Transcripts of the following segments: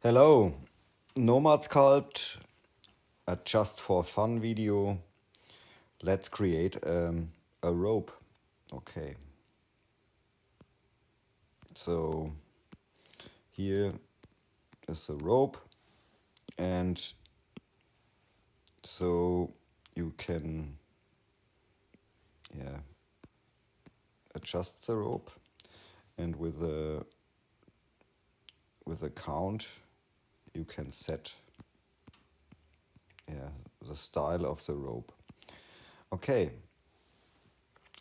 Hello, Nomad Sculpt, a just for fun video. Let's create a rope. Okay, so here is a rope, and so you can adjust the rope, and with a count you can set the style of the rope. Okay,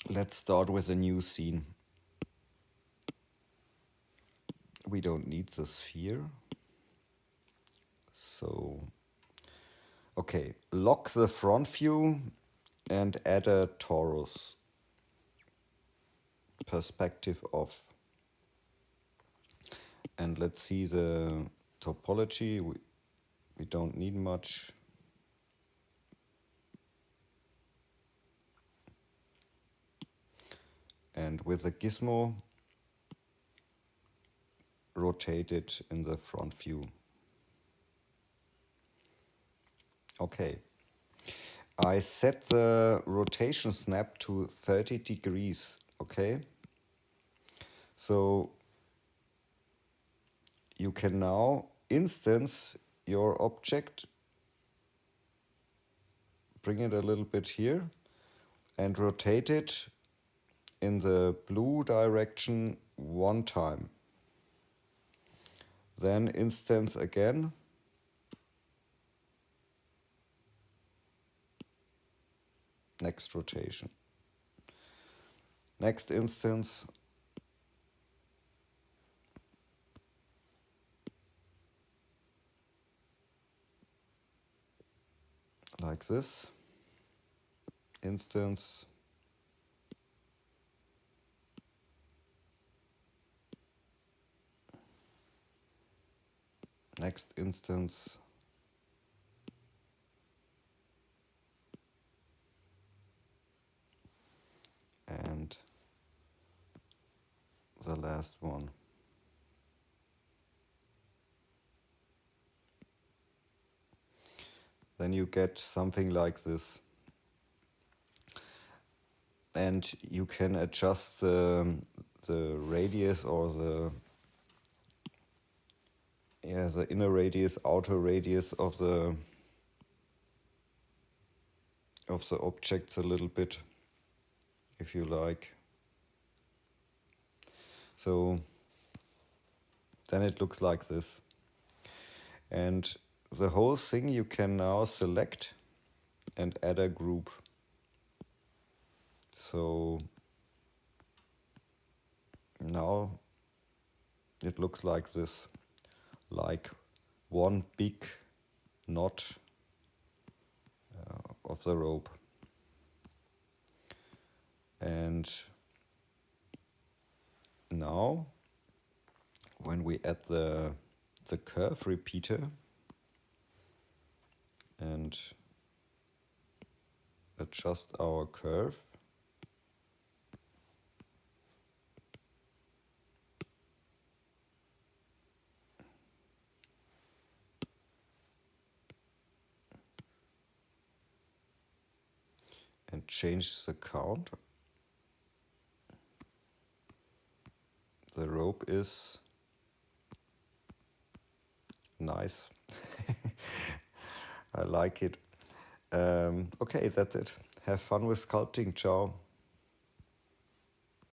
let's start with a new scene. We don't need the sphere, so okay, lock the front view and add a torus. Perspective off. And let's see the topology. We don't need much. And with the gizmo, rotate it in the front view. Okay. I set the rotation snap to 30 degrees. Okay. So you can now instance your object, bring it a little bit here, and rotate it in the blue direction one time. Then instance again. Next rotation. Next instance. Like this. Instance. Next instance. And the last one. Then you get something like this. And you can adjust the radius or the inner radius, outer radius of the objects a little bit, if you like. So then it looks like this. And the whole thing you can now select and add a group. So now it looks like this, like one big knot of the rope. And now when we add the curve repeater and adjust our curve, and change the count, the rope is nice. I like it. Okay, that's it. Have fun with sculpting. Ciao.